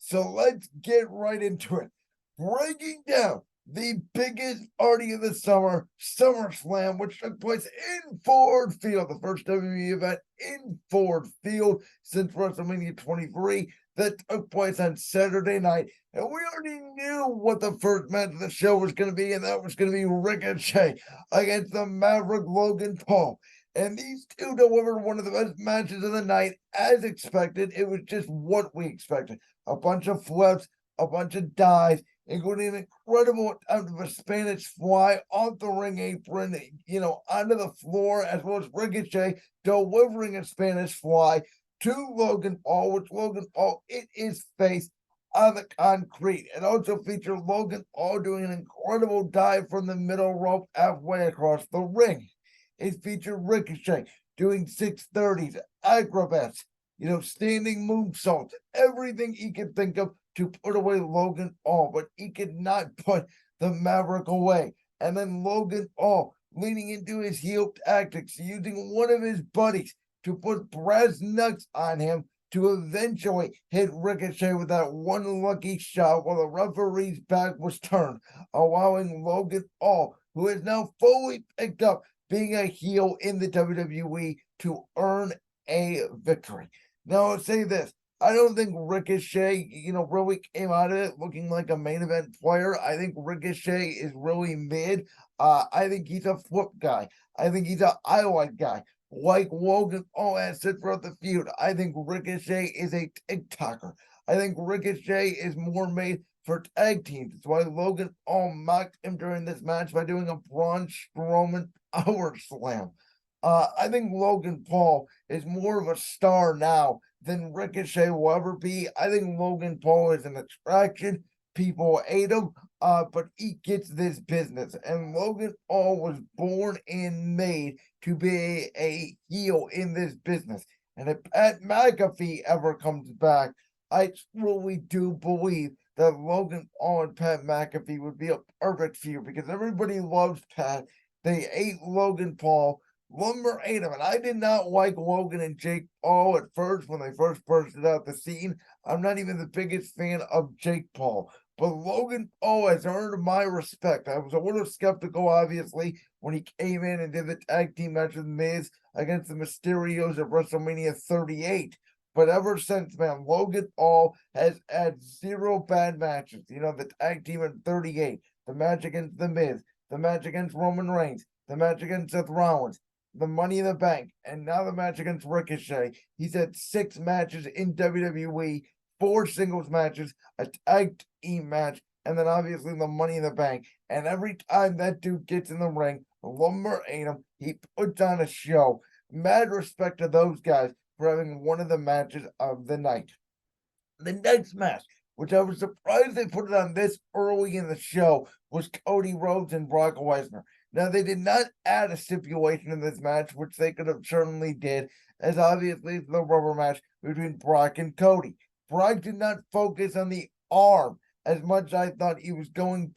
So let's get right into it. Breaking down the biggest party of the summer, SummerSlam, which took place in Ford Field, the first WWE event in Ford Field since WrestleMania 23 that took place on Saturday night. And we already knew what the first match of the show was going to be, and that was going to be Ricochet against the Maverick Logan Paul. And these two delivered one of the best matches of the night, as expected. It was just what we expected. A bunch of flips, a bunch of dives, including an incredible attempt of a Spanish fly off the ring apron, onto the floor, as well as Ricochet delivering a Spanish fly to Logan Paul, which Logan Paul hit his face on the concrete. It also featured Logan Paul doing an incredible dive from the middle rope halfway across the ring. It featured Ricochet doing 630s, acrobats, standing moonsaults, everything he could think of to put away Logan Paul, but he could not put the Maverick away. And then Logan Paul leaning into his heel tactics, using one of his buddies to put brass knucks on him to eventually hit Ricochet with that one lucky shot while the referee's back was turned, allowing Logan Paul, who is now fully picked up being a heel in the WWE, to earn a victory. Now, I'll say this. I don't think Ricochet, really came out of it looking like a main event player. I think Ricochet is really mid. I think he's a flip guy. I think he's a highlight guy. Like Logan Paul has said throughout the feud, I think Ricochet is a TikToker. I think Ricochet is more made for tag teams. That's why Logan Paul mocked him during this match by doing a Braun Strowman power slam. I think Logan Paul is more of a star now than Ricochet will ever be. I think Logan Paul is an attraction. People hate him, but he gets this business. And Logan Paul was born and made to be a heel in this business. And if Pat McAfee ever comes back, I truly do believe that Logan Paul and Pat McAfee would be a perfect feud because everybody loves Pat. They hate Logan Paul. Lumber ate him, and I did not like Logan and Jake Paul at first when they first bursted out the scene. I'm not even the biggest fan of Jake Paul, but Logan Paul has earned my respect. I was a little skeptical, obviously, when he came in and did the tag team match with Miz against the Mysterios at WrestleMania 38. But ever since, man, Logan Paul has had zero bad matches. The tag team at 38, the match against The Miz, the match against Roman Reigns, the match against Seth Rollins, the Money in the Bank, and now the match against Ricochet. He's had 6 matches in WWE, 4 singles matches, a tag team match, and then obviously the Money in the Bank. And every time that dude gets in the ring, Lumber ain't him. He puts on a show. Mad respect to those guys for having one of the matches of the night. The next match, which I was surprised they put it on this early in the show, was Cody Rhodes and Brock Lesnar. Now, they did not add a stipulation in this match, which they could have certainly did, as obviously it's the rubber match between Brock and Cody. Brock did not focus on the arm as much as I thought he was going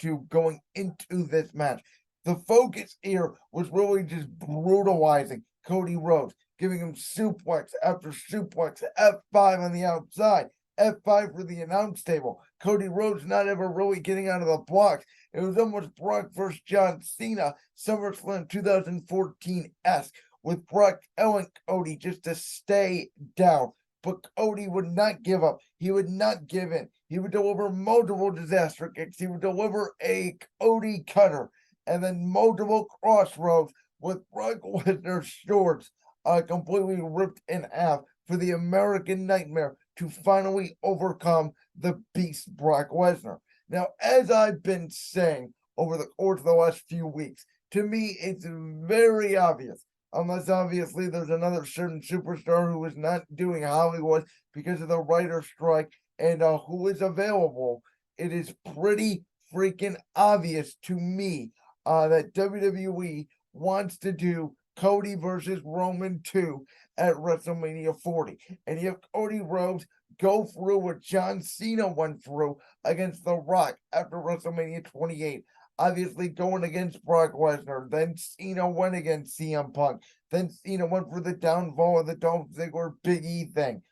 into this match. The focus here was really just brutalizing Cody Rhodes, giving him suplex after suplex, F5 on the outside, F5 for the announce table. Cody Rhodes not ever really getting out of the blocks. It was almost Brock versus John Cena, SummerSlam 2014-esque, with Brock telling Cody just to stay down. But Cody would not give up. He would not give in. He would deliver multiple disaster kicks. He would deliver a Cody cutter and then multiple crossroads with Brock Lesnar's shorts completely ripped in half for the American Nightmare to finally overcome the beast Brock Lesnar. Now, as I've been saying over the course of the last few weeks, to me, it's very obvious, unless obviously there's another certain superstar who is not doing Hollywood because of the writer's strike and who is available. It is pretty freaking obvious to me that WWE wants to do Cody versus Roman 2 at WrestleMania 40. And you have Cody Rhodes go through what John Cena went through against The Rock after WrestleMania 28. Obviously going against Brock Lesnar. Then Cena went against CM Punk. Then Cena went for the downfall of the Dolph Ziggler Big E thing.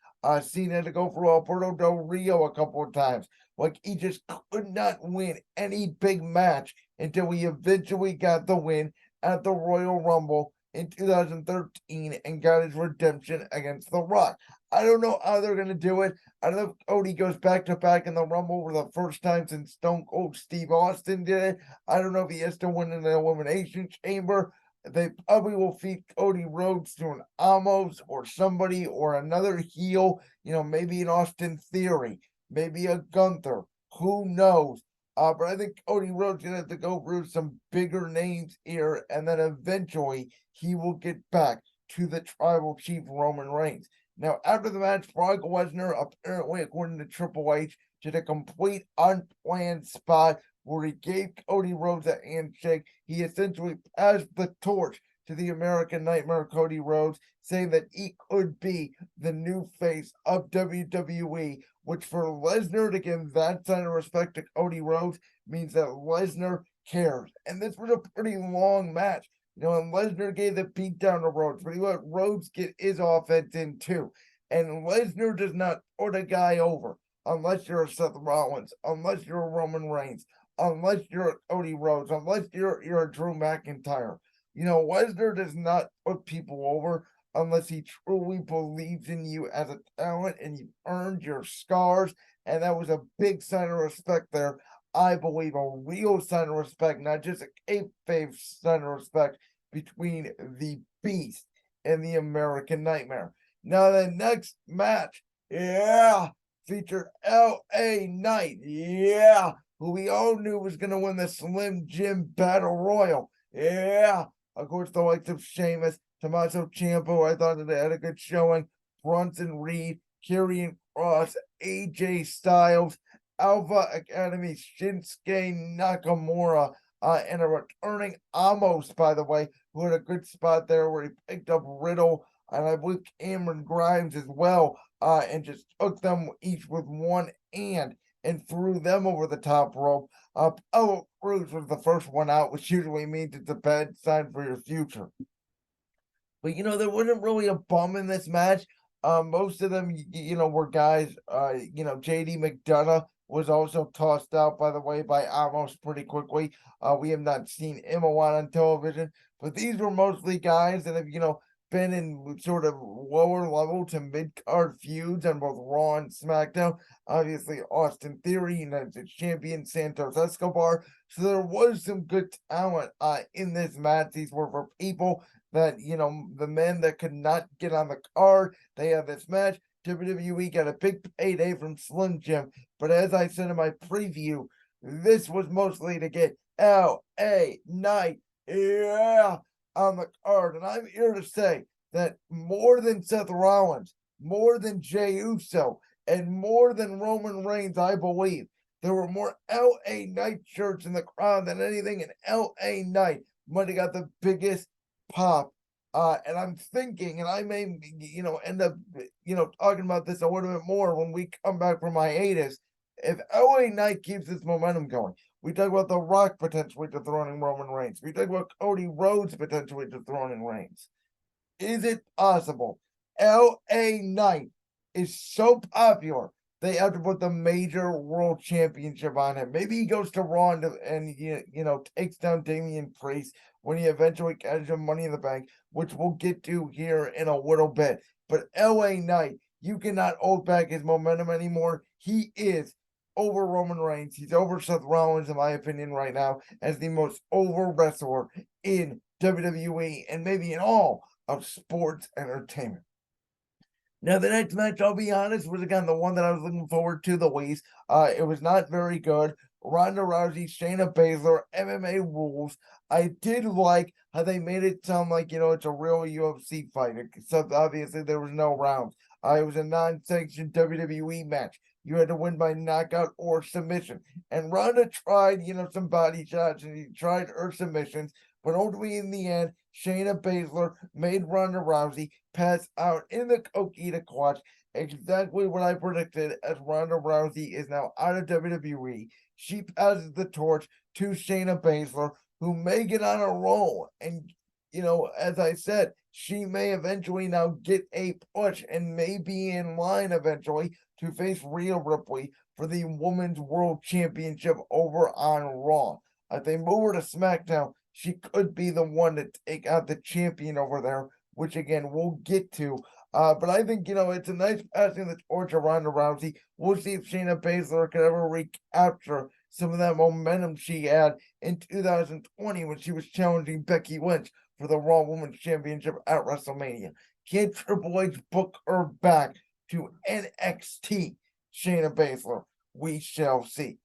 Cena had to go for Alberto Del Rio a couple of times. Like, he just could not win any big match until he eventually got the win at the Royal Rumble in 2013 and got his redemption against The Rock. I don't know how they're going to do it. I don't know if Cody goes back to back in the Rumble for the first time since Stone Cold Steve Austin did it. I don't know if he has to win in the Elimination Chamber. They probably will feed Cody Rhodes to an Amos or somebody or another heel, maybe an Austin Theory, maybe a Gunther. Who knows? But I think Cody Rhodes going to have to go through some bigger names here, and then eventually he will get back to the tribal chief Roman Reigns. Now, after the match, Brock Lesnar, apparently, according to Triple H, did a complete unplanned spot where he gave Cody Rhodes a handshake. He essentially passed the torch to the American Nightmare Cody Rhodes, saying that he could be the new face of WWE, which for Lesnar to give that sign of respect to Cody Rhodes means that Lesnar cares. And this was a pretty long match. And Lesnar gave the beat down to Rhodes, but he let Rhodes get his offense in too. And Lesnar does not put a guy over unless you're a Seth Rollins, unless you're a Roman Reigns, unless you're a Cody Rhodes, unless you're a Drew McIntyre. Lesnar does not put people over unless he truly believes in you as a talent and you've earned your scars. And that was a big sign of respect there. I believe a real sign of respect, not just a kayfabe sign of respect between the Beast and the American Nightmare. Now the next match, featured LA Knight, who we all knew was going to win the Slim Jim Battle Royal. Of course, the likes of Sheamus, Tommaso Ciampa, I thought that they had a good showing. Bronson Reed, Karrion Kross, AJ Styles, Alpha Academy, Shinsuke Nakamura, and a returning Amos, by the way, who had a good spot there where he picked up Riddle, and I believe Cameron Grimes as well, and just took them each with one hand and threw them over the top rope. Apollo Crews was the first one out, which usually means it's a bad sign for your future. But, there wasn't really a bum in this match. Most of them, were guys, JD McDonough was also tossed out, by the way, by Amos pretty quickly. We have not seen him a lot on television, but these were mostly guys that have, been in sort of lower level to mid-card feuds on both Raw and SmackDown. Obviously, Austin Theory, United States Champion, Santos Escobar. So there was some good talent in this match. These were for people that, the men that could not get on the card, they had this match. WWE got a big payday from Slim Jim. But as I said in my preview, this was mostly to get LA Knight, on the card. And I'm here to say that more than Seth Rollins, more than Jey Uso, and more than Roman Reigns, I believe, there were more LA Knight shirts in the crowd than anything, and LA Knight might have got the biggest pop. And I'm thinking, and I may, end up, talking about this a little bit more when we come back from hiatus. If LA Knight keeps this momentum going, we talk about The Rock potentially dethroning Roman Reigns. We talk about Cody Rhodes potentially dethroning Reigns. Is it possible LA Knight is so popular they have to put the major world championship on him? Maybe he goes to Raw and takes down Damian Priest when he eventually catches him Money in the Bank, which we'll get to here in a little bit. But LA Knight, you cannot hold back his momentum anymore. He is over Roman Reigns. He's over Seth Rollins, in my opinion, right now, as the most over wrestler in WWE and maybe in all of sports entertainment. Now, the next match, I'll be honest, was again the one that I was looking forward to the least. It was not very good. Ronda Rousey, Shayna Baszler, MMA rules. I did like how they made it sound like, it's a real UFC fight, except obviously there was no rounds. It was a non-sanctioned WWE match. You had to win by knockout or submission. And Ronda tried, some body shots, and she tried her submissions. But ultimately, in the end, Shayna Baszler made Ronda Rousey pass out in the Coquina clutch. Exactly what I predicted, as Ronda Rousey is now out of WWE. She passes the torch to Shayna Baszler, who may get on a roll and as I said, she may eventually now get a push and may be in line eventually to face Rhea Ripley for the Women's World Championship over on Raw. If they move her to SmackDown, she could be the one to take out the champion over there, which again we'll get to. But I think it's a nice passing the torch of Ronda Rousey. We'll see if Shayna Baszler can ever recapture some of that momentum she had in 2020 when she was challenging Becky Lynch for the Raw Women's Championship at WrestleMania. Can Triple H book her back to NXT? Shayna Baszler, we shall see.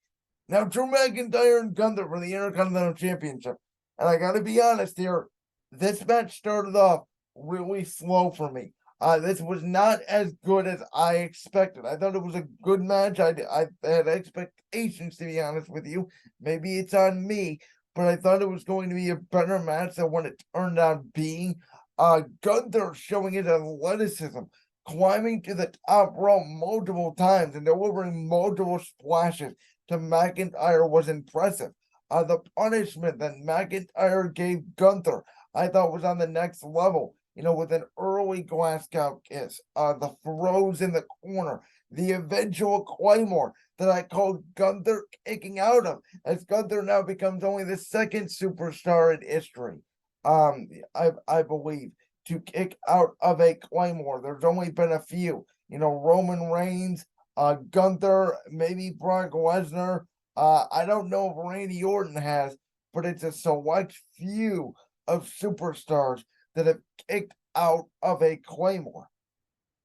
Now, Drew McIntyre and Gunther for the Intercontinental Championship. And I gotta be honest here, this match started off really slow for me. This was not as good as I expected. I thought it was a good match. I had expectations, to be honest with you. Maybe it's on me, but I thought it was going to be a better match than what it turned out being. Gunther showing his athleticism, climbing to the top rope multiple times and delivering multiple splashes to McIntyre was impressive. The punishment that McIntyre gave Gunther, I thought was on the next level. With an early Glasgow kiss, the throws in the corner, the eventual Claymore that I called Gunther kicking out of, as Gunther now becomes only the second superstar in history, I believe, to kick out of a Claymore. There's only been a few, Roman Reigns, Gunther, maybe Brock Lesnar. I don't know if Randy Orton has, but it's a select few of superstars that have kicked out of a Claymore.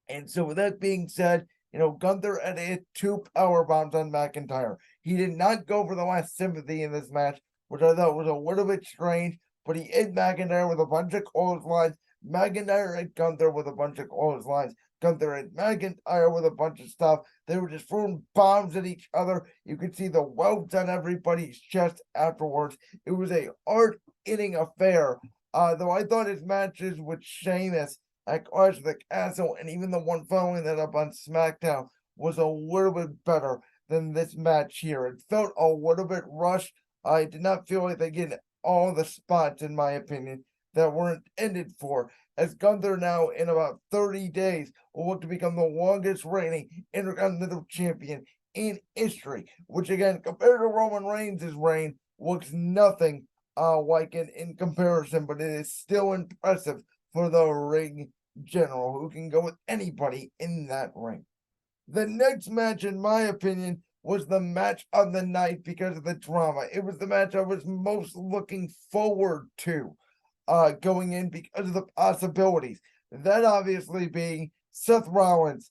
And so with that being said, Gunther had hit 2 power bombs on McIntyre. He did not go for the last sympathy in this match, which I thought was a little bit strange, but he hit McIntyre with a bunch of clotheslines. McIntyre hit Gunther with a bunch of clotheslines. Gunther hit McIntyre with a bunch of stuff. They were just throwing bombs at each other. You could see the welts on everybody's chest afterwards. It was a hard-hitting affair. Though I thought his matches with Sheamus at Clash of the Castle and even the one following that up on SmackDown was a little bit better than this match here. It felt a little bit rushed. I did not feel like they get all the spots, in my opinion, that were intended for, as Gunther now, in about 30 days, will look to become the longest reigning Intercontinental Champion in history, which again, compared to Roman Reigns' reign, looks nothing like it in comparison, but it is still impressive for the ring general, who can go with anybody in that ring. The next match, in my opinion, was the match of the night because of the drama. It was the match I was most looking forward to going in because of the possibilities. That obviously being Seth Rollins,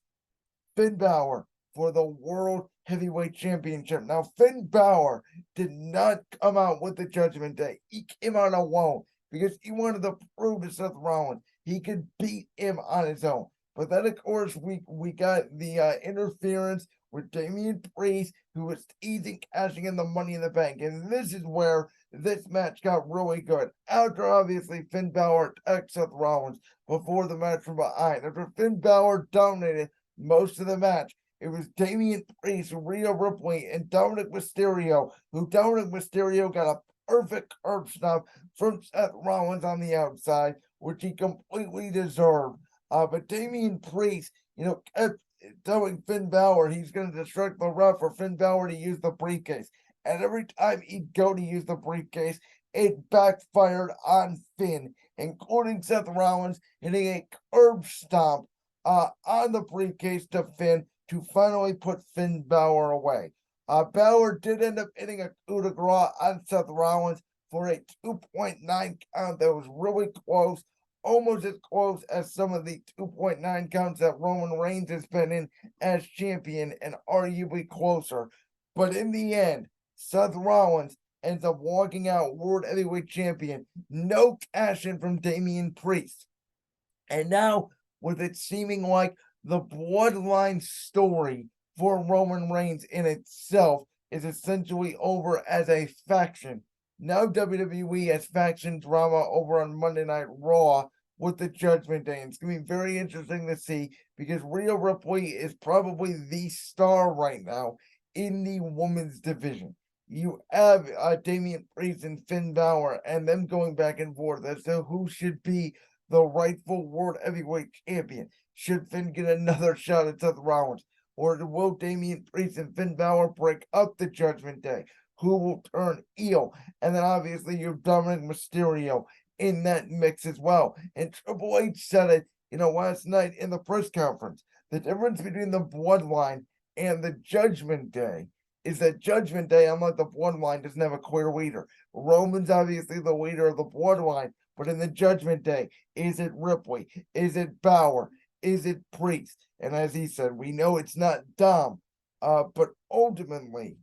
Finn Balor for the World Heavyweight Championship. Now, Finn Balor did not come out with the Judgment Day. He came out alone because he wanted to prove to Seth Rollins he could beat him on his own. But then, of course, we got the interference with Damian Priest, who was teasing cashing in the Money in the Bank. And this is where this match got really good. After, obviously, Finn Balor attacked Seth Rollins before the match from behind. After Finn Balor dominated most of the match, it was Damian Priest, Rhea Ripley, and Dominic Mysterio, who Dominic Mysterio got a perfect curb stomp from Seth Rollins on the outside, which he completely deserved. But Damian Priest, kept telling Finn Balor he's going to distract the ref for Finn Balor to use the briefcase. And every time he'd go to use the briefcase, it backfired on Finn, including Seth Rollins hitting a curb stomp on the briefcase to Finn to finally put Finn Balor away. Balor did end up hitting a coup de grace on Seth Rollins for a 2.9 count that was really close, almost as close as some of the 2.9 counts that Roman Reigns has been in as champion, and arguably closer. But in the end, Seth Rollins ends up walking out World Heavyweight Champion. No cash in from Damian Priest. And now, with it seeming like the bloodline story for Roman Reigns in itself is essentially over as a faction. Now WWE has faction drama over on Monday Night Raw with the Judgment Day. And it's going to be very interesting to see because Rhea Ripley is probably the star right now in the women's division. you have Damian Priest and Finn Balor, and them going back and forth as to who should be the rightful World Heavyweight Champion. Should Finn get another shot at Seth Rollins? Or will Damian Priest and Finn Balor break up the Judgment Day? Who will turn heel? And then obviously you have Dominic Mysterio in that mix as well. And Triple H said it, last night in the press conference. The difference between the Bloodline and the Judgment Day is that Judgment Day, unlike the Bloodline, doesn't have a clear leader. Roman's obviously the leader of the Bloodline, but in the Judgment Day, is it Ripley? Is it Balor? Is it Priest? And as he said, we know it's not Dom, but ultimately,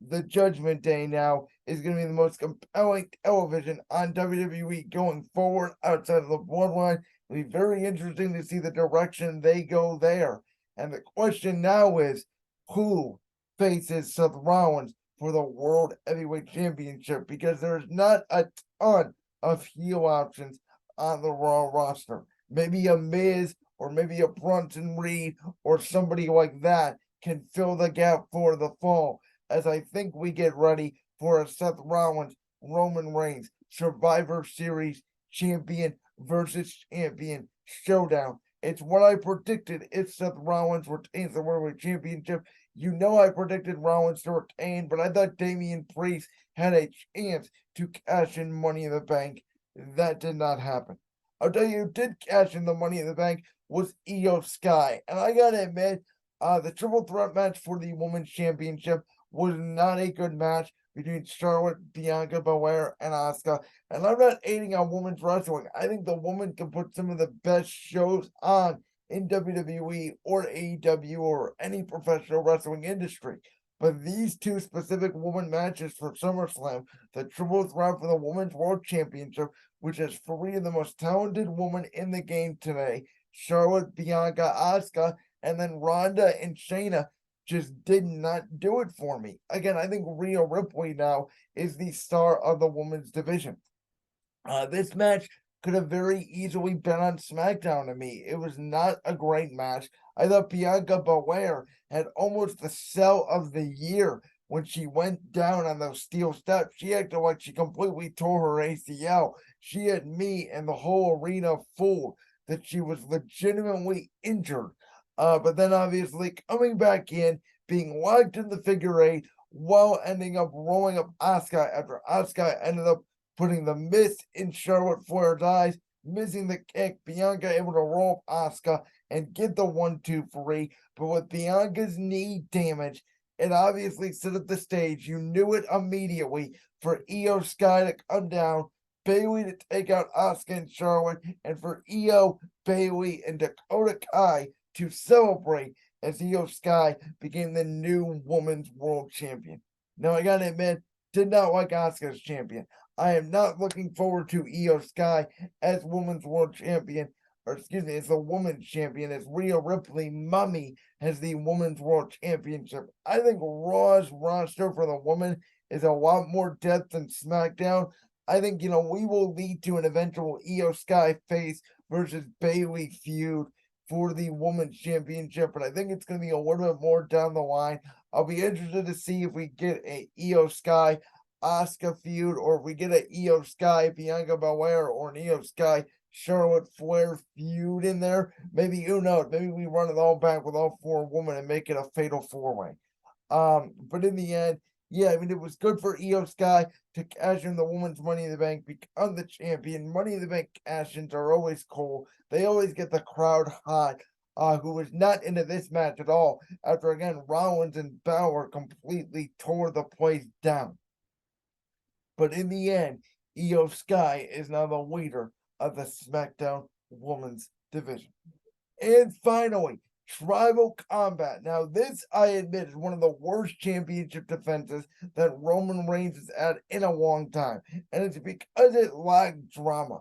the Judgment Day now is going to be the most compelling television on WWE going forward outside of the Bloodline. It'll be very interesting to see the direction they go there. And the question now is, who faces Seth Rollins for the World Heavyweight Championship? Because there's not a ton of heel options on the Raw roster. Maybe a Miz or maybe a Bronson Reed or somebody like that can fill the gap for the fall, as I think we get ready for a Seth Rollins, Roman Reigns Survivor Series champion versus champion showdown. It's what I predicted if Seth Rollins retains the World Championship. I predicted Rollins to retain, but I thought Damian Priest had a chance to cash in Money in the Bank. That did not happen. I'll tell you who did cash in the Money in the Bank was Io Sky. And I gotta admit, the triple threat match for the Women's Championship was not a good match between Charlotte, Bianca Belair, and Asuka. And I'm not hating on women's wrestling. I think the woman can put some of the best shows on in WWE or AEW or any professional wrestling industry. But these two specific women matches for SummerSlam, the triple threat for the Women's World Championship, which has three of the most talented women in the game today, Charlotte, Bianca, Asuka, and then Ronda and Shayna, just did not do it for me. Again, I think Rhea Ripley now is the star of the women's division. This match could have very easily been on SmackDown to me. It was not a great match. I thought Bianca Belair had almost the sell of the year when she went down on those steel steps. She acted like she completely tore her ACL. She had me and the whole arena fooled that she was legitimately injured. But then obviously coming back in, being locked in the figure eight, while ending up rolling up Asuka after Asuka ended up putting the miss in Charlotte Flair's eyes, missing the kick. Bianca able to roll up Asuka and get the 1-2-3. But with Bianca's knee damage, it obviously set up the stage. You knew it immediately for Io Sky to come down, Bayley to take out Asuka and Charlotte, and for Io, Bayley, and Dakota Kai to celebrate as Io Sky became the new Women's World Champion. Now, I gotta admit, did not like Asuka as champion. I am not looking forward to Io Sky as Women's World Champion, or excuse me, as the Women's Champion, as Rhea Ripley Mummy has the Women's World Championship. I think Raw's roster for the women is a lot more depth than SmackDown. I think, we will lead to an eventual Io Sky face versus Bayley feud for the Women's Championship, but I think it's going to be a little bit more down the line. I'll be interested to see if we get a Io Sky Asuka feud, or if we get a Io Sky Bianca Belair, or an Io Sky Charlotte Flair feud in there. Maybe, who knows? Maybe we run it all back with all four women and make it a fatal four-way. But in the end, yeah, I mean, it was good for Io Sky to cash in the women's Money in the Bank, become the champion. Money in the Bank cash-ins are always cool. They always get the crowd hot. Who was not into this match at all after, again, Rollins and Balor completely tore the place down. But in the end, Io Sky is now the leader of the SmackDown Women's Division. And finally, Tribal Combat. Now, this, I admit, is one of the worst championship defenses that Roman Reigns has had in a long time. And it's because it lacked drama.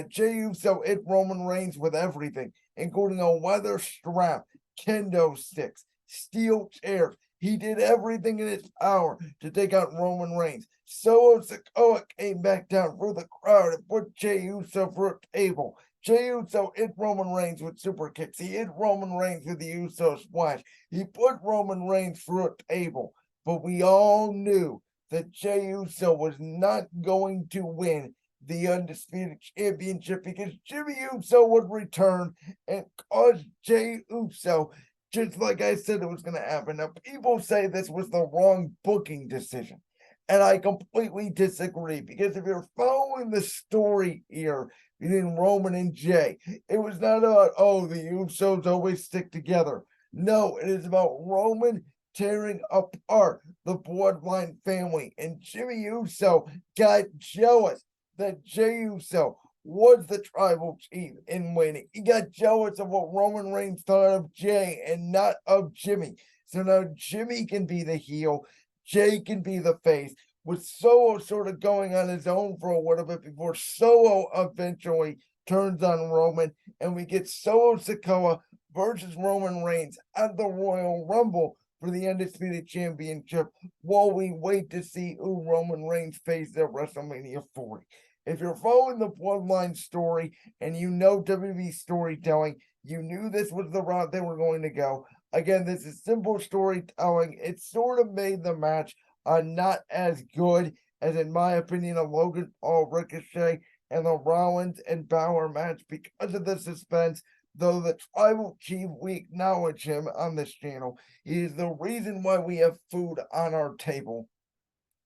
Jey Uso hit Roman Reigns with everything, including a leather strap, kendo sticks, steel chairs. He did everything in his power to take out Roman Reigns. Solo Sikoa came back down through the crowd and put Jey Uso through a table. Jey Uso hit Roman Reigns with super kicks. He hit Roman Reigns with the Uso splash. He put Roman Reigns through a table. But we all knew that Jey Uso was not going to win the Undisputed Championship because Jimmy Uso would return and cause Jey Uso, just like I said it was going to happen. Now, people say this was the wrong booking decision, and I completely disagree because if you're following the story here between Roman and Jey, it was not about, oh, the Usos always stick together. No, it is about Roman tearing apart the Bloodline family, and Jimmy Uso got jealous that Jey Uso was the tribal chief in waiting. He got jealous of what Roman Reigns thought of Jey and not of Jimmy. So now Jimmy can be the heel, Jey can be the face, with Solo sort of going on his own for a little bit before Solo eventually turns on Roman, and we get Solo Sikoa versus Roman Reigns at the Royal Rumble for the Undisputed Championship while we wait to see who Roman Reigns faces at WrestleMania 40. If you're following the Bloodline story and you know WWE storytelling, you knew this was the route they were going to go. Again, this is simple storytelling. It sort of made the match not as good as, in my opinion, a Logan Paul Ricochet and the Rollins and Balor match because of the suspense. Though the tribal chief, we acknowledge him on this channel. He is the reason why we have food on our table.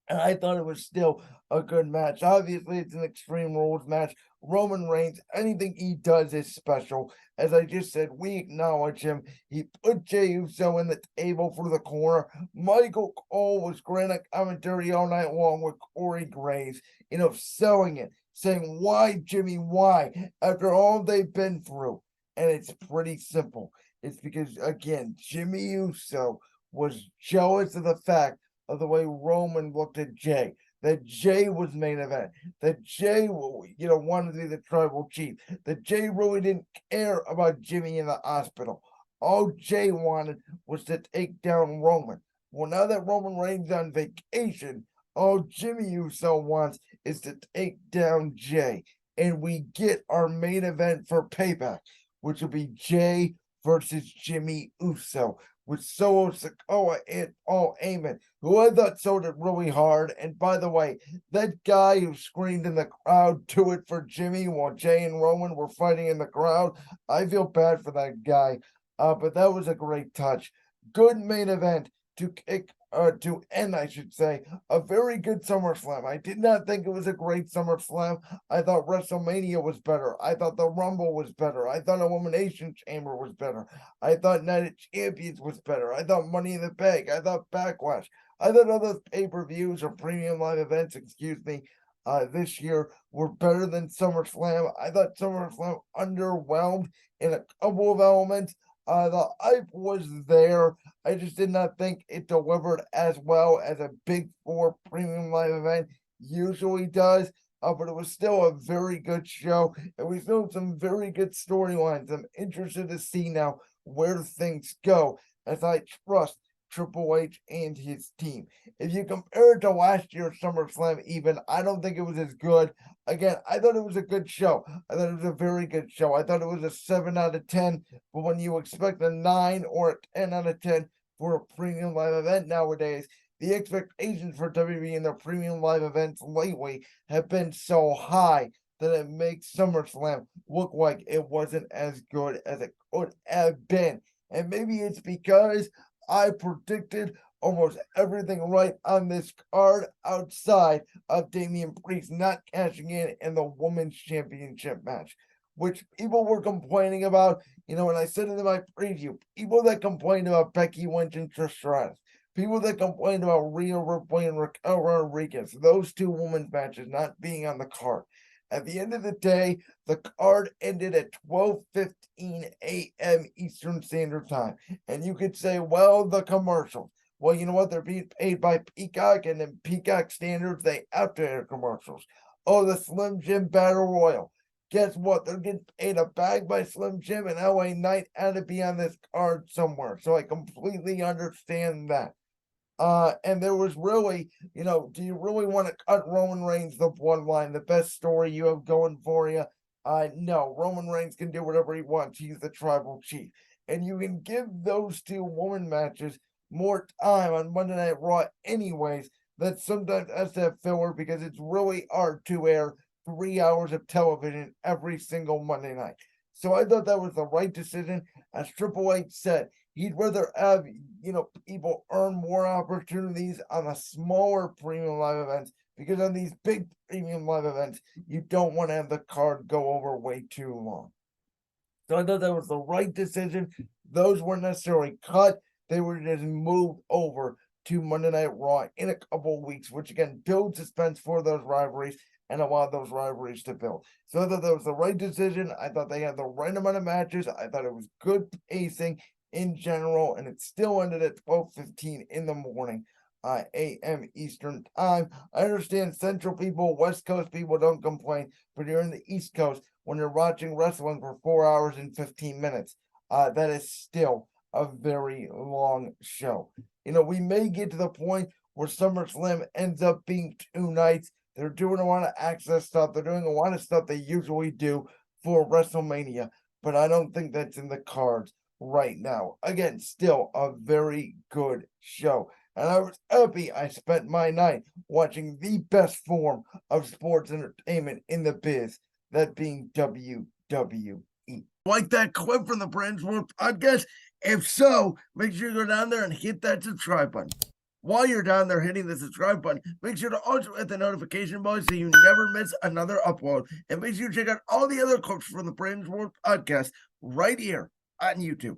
And I thought it was still a good match. Obviously, it's an Extreme Rules match. Roman Reigns, anything he does is special. As I just said, we acknowledge him. He put Jey Uso in the table for the corner. Michael Cole was granted commentary all night long with Corey Graves, selling it, saying, why, Jimmy, why? After all they've been through. And it's pretty simple. It's because, again, Jimmy Uso was jealous of the fact of the way Roman looked at Jey, that Jey was main event, that Jey, wanted to be the tribal chief, that Jey really didn't care about Jimmy in the hospital. All Jey wanted was to take down Roman. Well, now that Roman Reigns on vacation, all Jimmy Uso wants is to take down Jey. And we get our main event for Payback, which will be Jey versus Jimmy Uso, with Solo Sikoa and Paul Heyman, who I thought sold it really hard. And by the way, that guy who screamed in the crowd, do it for Jimmy, while Jey and Roman were fighting in the crowd, I feel bad for that guy. But that was a great touch. Good main event to end, I should say, a very good SummerSlam. I did not think it was a great SummerSlam. I thought WrestleMania was better. I thought the Rumble was better. I thought Elimination Chamber was better. I thought Night of Champions was better. I thought Money in the Bank. I thought Backlash. I thought other pay-per-views or premium live events, this year were better than SummerSlam. I thought SummerSlam underwhelmed in a couple of elements. The hype was there. I just did not think it delivered as well as a Big Four premium live event usually does. But it was still a very good show, and we still have some very good storylines. I'm interested to see now where things go, as I trust Triple H and his team. If you compare it to last year's SummerSlam, even, I don't think it was as good. Again, I thought it was a good show. I thought it was a very good show. I thought it was a 7 out of 10. But when you expect a 9 or a 10 out of 10 for a premium live event nowadays, the expectations for WWE and their premium live events lately have been so high that it makes SummerSlam look like it wasn't as good as it could have been. And maybe it's because I predicted almost everything right on this card outside of Damian Priest not cashing in the Women's Championship match, which people were complaining about. And I said it in my preview, people that complained about Becky Lynch and Trish Stratus, people that complained about Rhea Ripley and Raquel Rodriguez, those two women's matches not being on the card. At the end of the day, the card ended at 12:15 a.m. Eastern Standard Time. And you could say, well, the commercials. Well, you know what? They're being paid by Peacock, and in Peacock standards, they have to air commercials. Oh, the Slim Jim Battle Royal. Guess what? They're getting paid a bag by Slim Jim, and LA Knight had to be on this card somewhere. So I completely understand that. And there was really, do you really want to cut Roman Reigns the bloodline, the best story you have going for you? No, Roman Reigns can do whatever he wants. He's the tribal chief. And you can give those two woman matches more time on Monday Night Raw anyways that sometimes has to have filler because it's really hard to air 3 hours of television every single Monday night. So I thought that was the right decision. As Triple H said, he'd rather have, people earn more opportunities on the smaller premium live events, because on these big premium live events, you don't want to have the card go over way too long. So I thought that was the right decision. Those weren't necessarily cut. They were just moved over to Monday Night Raw in a couple of weeks, which again builds suspense for those rivalries and allow those rivalries to build. So I thought that was the right decision. I thought they had the right amount of matches. I thought it was good pacing in general, and it still ended at 12:15 in the morning, a.m. Eastern time. I understand Central people, West Coast people don't complain, but you're in the East Coast when you're watching wrestling for 4 hours and 15 minutes. That is still a very long show. We may get to the point where SummerSlam ends up being 2 nights. They're doing a lot of access stuff. They're doing a lot of stuff they usually do for WrestleMania, but I don't think that's in the cards right now. Again, still a very good show. And I was happy I spent my night watching the best form of sports entertainment in the biz, that being WWE. Like that clip from the Brands World podcast? If so, make sure you go down there and hit that subscribe button. While you're down there hitting the subscribe button, make sure to also hit the notification bell so you never miss another upload. And make sure you check out all the other clips from the Brands World podcast right here on YouTube.